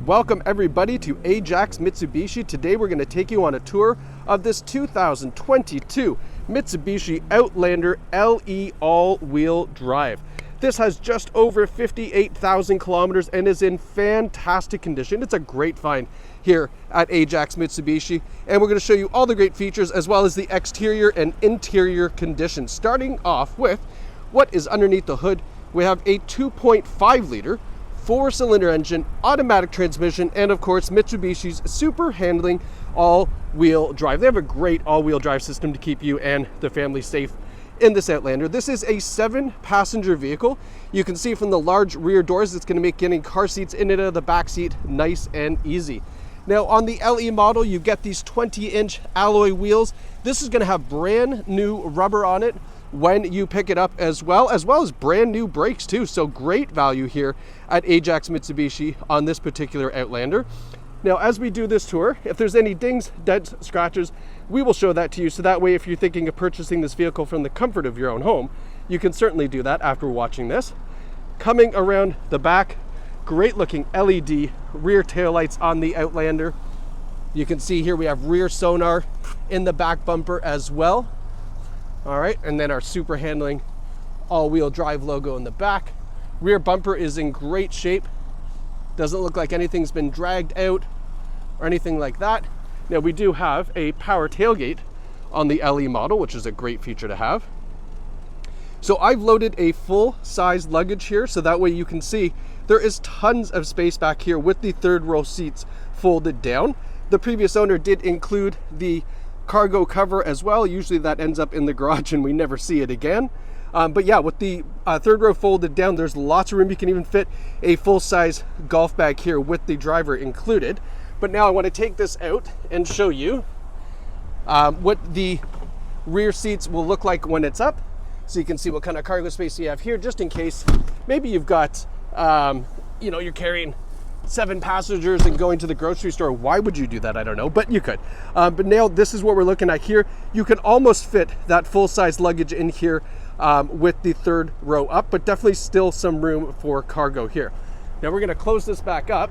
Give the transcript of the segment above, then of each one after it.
Welcome everybody to Ajax Mitsubishi. Today we're going to take you on a tour of this 2022 Mitsubishi Outlander LE all-wheel drive. This has just over 58,000 kilometers and is in fantastic condition. It's a great find here at Ajax Mitsubishi, and we're going to show you all the great features as well as the exterior and interior conditions. Starting off with what is underneath the hood, we have a 2.5 liter 4-cylinder engine, automatic transmission, and of course Mitsubishi's super handling all-wheel drive. They have a great all-wheel drive system to keep you and the family safe in this Outlander. This is a 7-passenger vehicle. You can see from the large rear doors, it's going to make getting car seats in and out of the back seat nice and easy. Now on the LE model, you get these 20-inch alloy wheels. This is going to have brand new rubber on it when you pick it up, as well as brand new brakes too. So great value here at Ajax Mitsubishi on this particular Outlander. Now as we do this tour, if there's any dings, dents, scratches, we will show that to you. So that way, if you're thinking of purchasing this vehicle from the comfort of your own home, you can certainly do that after watching this. Coming around the back, great looking LED rear taillights on the Outlander. You can see here we have rear sonar in the back bumper as well. All right, and then our super handling all-wheel drive logo in the back. Rear bumper is in great shape. Doesn't look like anything's been dragged out or anything like that. Now we do have a power tailgate on the LE model, which is a great feature to have. So I've loaded a full-size luggage here, so that way you can see there is tons of space back here with the third row seats folded down. The previous owner did include the cargo cover as well. Usually that ends up in the garage and we never see it again. But yeah, with the third row folded down, there's lots of room. You can even fit a full-size golf bag here with the driver included. But now I want to take this out and show you what the rear seats will look like when it's up. So you can see what kind of cargo space you have here, just in case maybe you've got, you're carrying 7 passengers and going to the grocery store. Why would you do that? I don't know, but you could. But now this is what we're looking at here. You can almost fit that full-size luggage in here with the third row up, but definitely still some room for cargo here. Now we're going to close this back up,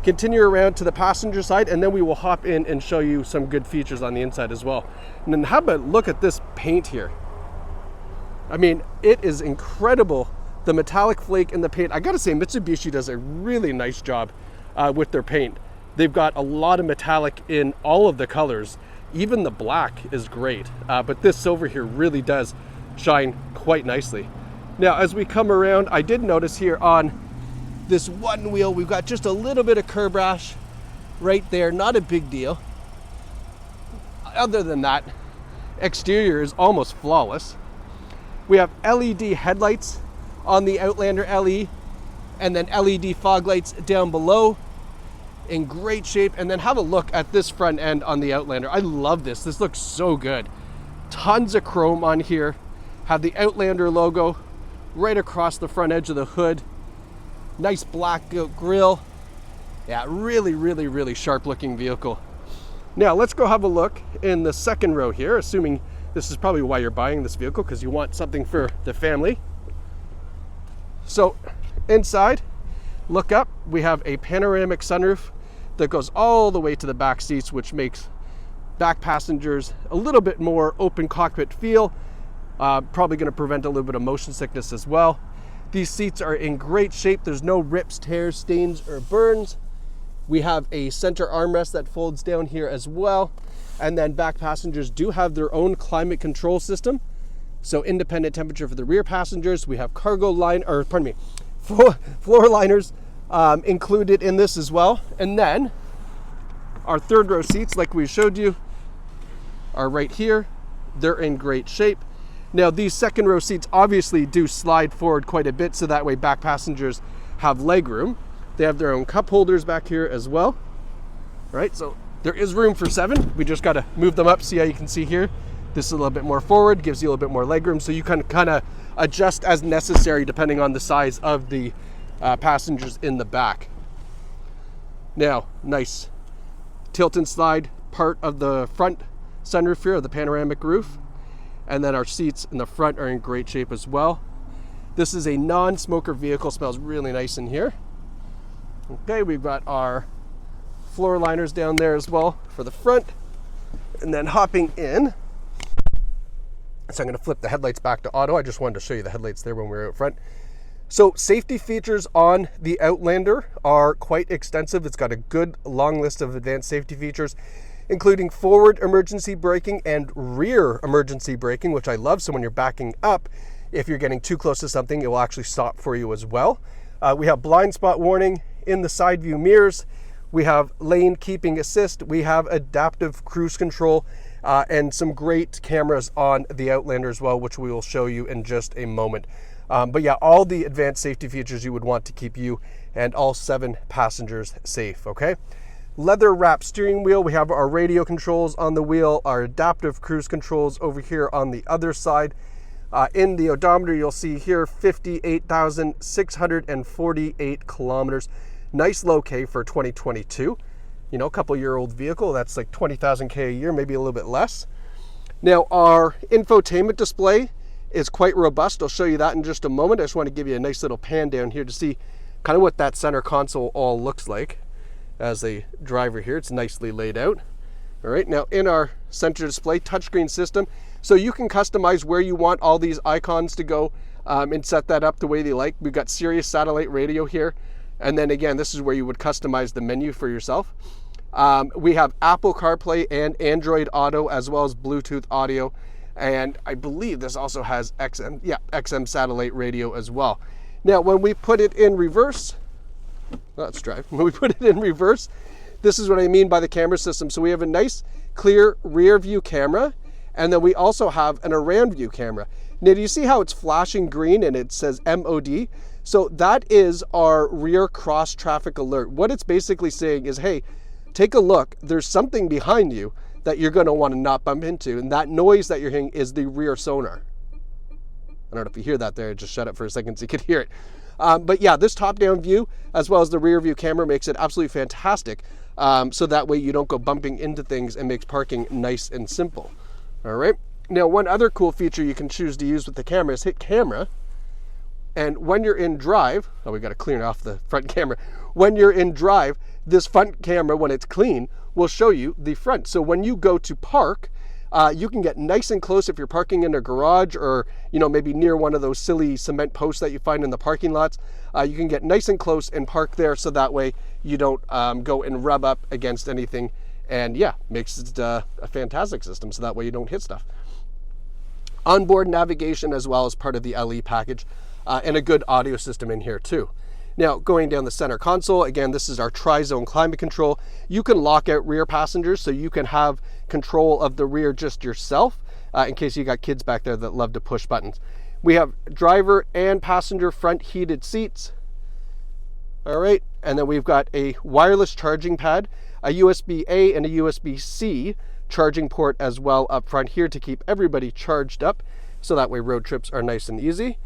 continue around to the passenger side, and then we will hop in and show you some good features on the inside as well. And then how about look at this paint here? I mean, it is incredible. The metallic flake in the paint. I gotta say, Mitsubishi does a really nice job with their paint. They've got a lot of metallic in all of the colors. Even the black is great, but this silver here really does shine quite nicely. Now, as we come around, I did notice here on this one wheel, we've got just a little bit of curb rash right there. Not a big deal. Other than that, exterior is almost flawless. We have LED headlights on the Outlander LE, and then LED fog lights down below in great shape. And then have a look at this front end on the Outlander. I love this. This looks so good. Tons of chrome on here. Have the Outlander logo right across the front edge of the hood. Nice black grille. Yeah, really sharp looking vehicle. Now let's go have a look in the second row here, assuming this is probably why you're buying this vehicle, because you want something for the family. So inside, look up, we have a panoramic sunroof that goes all the way to the back seats, which makes back passengers a little bit more open cockpit feel. Probably going to prevent a little bit of motion sickness as well. These seats are in great shape. There's no rips, tears, stains, or burns. We have a center armrest that folds down here as well. And then back passengers do have their own climate control system. So independent temperature for the rear passengers. We have floor liners included in this as well. And then our third row seats, like we showed you, are right here. They're in great shape. Now these second row seats obviously do slide forward quite a bit, so that way back passengers have leg room. They have their own cup holders back here as well. Right, so there is room for 7. We just got to move them up. See how you can see here? This is a little bit more forward, gives you a little bit more legroom, so you can kind of adjust as necessary depending on the size of the passengers in the back. Now, nice tilt and slide part of the front sunroof here, the panoramic roof, and then our seats in the front are in great shape as well. This is a non-smoker vehicle, smells really nice in here. Okay, we've got our floor liners down there as well for the front. And then hopping in, so I'm going to flip the headlights back to auto. I just wanted to show you the headlights there when we were out front. So safety features on the Outlander are quite extensive. It's got a good long list of advanced safety features, including forward emergency braking and rear emergency braking, which I love. So when you're backing up, if you're getting too close to something, it will actually stop for you as well. We have blind spot warning in the side view mirrors. We have lane keeping assist. We have adaptive cruise control and some great cameras on the Outlander as well, which we will show you in just a moment. But yeah, all the advanced safety features you would want to keep you and all 7 passengers safe, okay? Leather wrap steering wheel. We have our radio controls on the wheel, our adaptive cruise controls over here on the other side. In the odometer, you'll see here 58,648 kilometers. Nice low K for 2022. You know, a couple-year-old vehicle, that's like 20,000 K a year, maybe a little bit less. Now, our infotainment display is quite robust. I'll show you that in just a moment. I just want to give you a nice little pan down here to see kind of what that center console all looks like as a driver here. It's nicely laid out. All right, now in our center display, touchscreen system, so you can customize where you want all these icons to go and set that up the way you like. We've got Sirius satellite radio here. And then again, this is where you would customize the menu for yourself. We have Apple CarPlay and Android Auto, as well as Bluetooth audio. And I believe this also has XM satellite radio as well. Now, when we put it in reverse, let's drive. When we put it in reverse, this is what I mean by the camera system. So we have a nice, clear rear view camera, and then we also have an around view camera. Now, do you see how it's flashing green and it says MOD? So that is our rear cross traffic alert. What it's basically saying is, hey, take a look. There's something behind you that you're going to want to not bump into. And that noise that you're hearing is the rear sonar. I don't know if you hear that there. Just shut up for a second so you could hear it. But yeah, this top-down view, as well as the rear view camera, makes it absolutely fantastic. So that way you don't go bumping into things and makes parking nice and simple. All right. Now, one other cool feature you can choose to use with the camera is hit camera. And when you're in drive, oh, we got to clean off the front camera. When you're in drive, this front camera, when it's clean, will show you the front. So when you go to park, you can get nice and close if you're parking in a garage or, you know, maybe near one of those silly cement posts that you find in the parking lots. You can get nice and close and park there, so that way you don't go and rub up against anything. And yeah, makes it a fantastic system, so that way you don't hit stuff. Onboard navigation as well as part of the LE package. And a good audio system in here too. Now, going down the center console, again, this is our tri-zone climate control. You can lock out rear passengers, so you can have control of the rear just yourself, in case you got kids back there that love to push buttons. We have driver and passenger front heated seats. All right, and then we've got a wireless charging pad, a USB-A and a USB-C charging port as well up front here to keep everybody charged up, so that way road trips are nice and easy.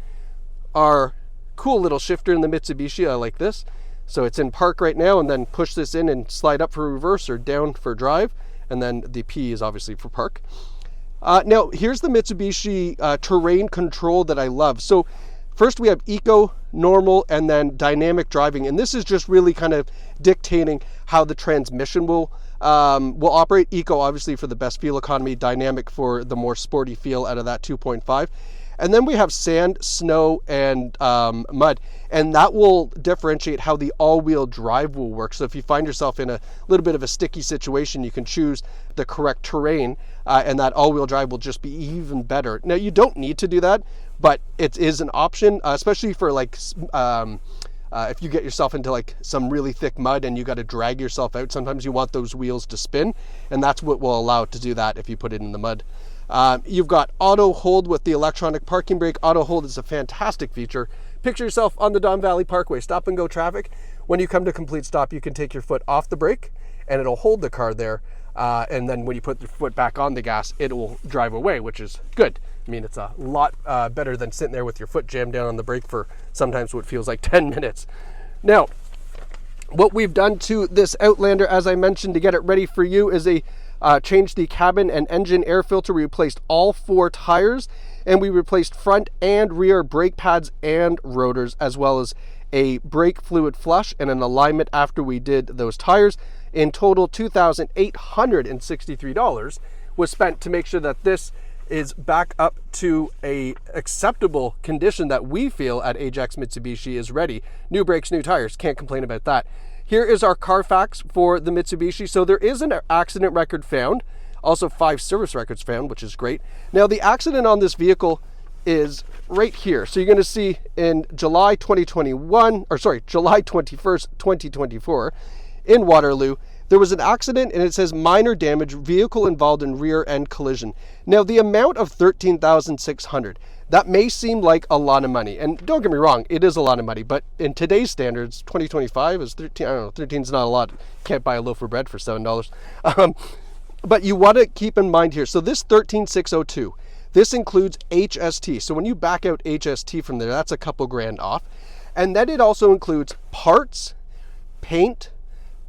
Our cool little shifter in the Mitsubishi, I like this. So it's in park right now, and then push this in and slide up for reverse or down for drive. And then the P is obviously for park. Now, here's the Mitsubishi terrain control that I love. So first we have eco, normal, and then dynamic driving. And this is just really kind of dictating how the transmission will operate. Eco, obviously, for the best fuel economy. Dynamic for the more sporty feel out of that 2.5. And then we have sand, snow, and mud, and that will differentiate how the all-wheel drive will work. So if you find yourself in a little bit of a sticky situation, you can choose the correct terrain, and that all-wheel drive will just be even better. Now, you don't need to do that, but it is an option, especially for like if you get yourself into like some really thick mud and you got to drag yourself out. Sometimes you want those wheels to spin, and that's what will allow it to do that if you put it in the mud. You've got auto hold with the electronic parking brake. Auto hold is a fantastic feature. Picture yourself on the Don Valley Parkway, stop and go traffic. When you come to complete stop, you can take your foot off the brake and it'll hold the car there. And then when you put your foot back on the gas, it will drive away, which is good. I mean, it's a lot better than sitting there with your foot jammed down on the brake for sometimes what feels like 10 minutes. Now, what we've done to this Outlander, as I mentioned, to get it ready for you is changed the cabin and engine air filter. We replaced all 4 tires, and we replaced front and rear brake pads and rotors, as well as a brake fluid flush, and an alignment after we did those tires. In total, $2,863 was spent to make sure that this is back up to a acceptable condition that we feel at Ajax Mitsubishi is ready. New brakes, new tires, can't complain about that. Here is our Carfax for the Mitsubishi. So there is an accident record found, also 5 service records found, which is great. Now the accident on this vehicle is right here. So you're going to see in July 21st, 2024 in Waterloo, there was an accident and it says minor damage, vehicle involved in rear end collision. Now the amount of $13,600, that may seem like a lot of money. And don't get me wrong, it is a lot of money, but in today's standards, 2025 is 13, I don't know, 13 is not a lot. Can't buy a loaf of bread for $7. But you want to keep in mind here, so this 13,602, this includes HST. So when you back out HST from there, that's a couple grand off. And then it also includes parts, paint,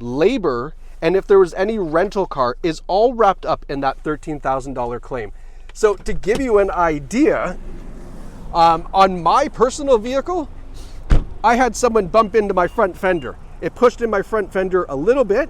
labor, and if there was any rental car, is all wrapped up in that $13,000 claim. So to give you an idea, on my personal vehicle, I had someone bump into my front fender. It pushed in my front fender a little bit,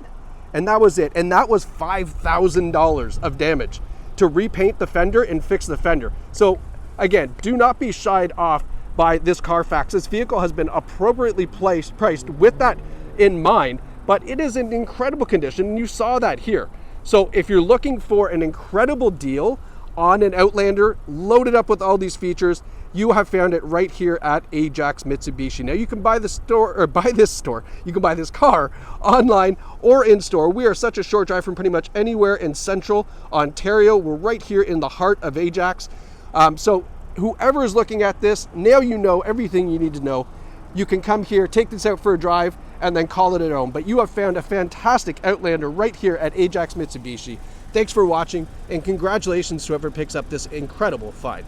and that was it. And that was $5,000 of damage to repaint the fender and fix the fender. So again, do not be shied off by this Carfax. This vehicle has been appropriately priced with that in mind, but it is in incredible condition, and you saw that here. So if you're looking for an incredible deal on an Outlander loaded up with all these features, you have found it right here at Ajax Mitsubishi. Now you can buy this car online or in store. We are such a short drive from pretty much anywhere in central Ontario. We're right here in the heart of Ajax. So whoever is looking at this, now you know everything you need to know. You can come here, take this out for a drive, and then call it at home. But you have found a fantastic Outlander right here at Ajax Mitsubishi. Thanks for watching, and congratulations to whoever picks up this incredible find.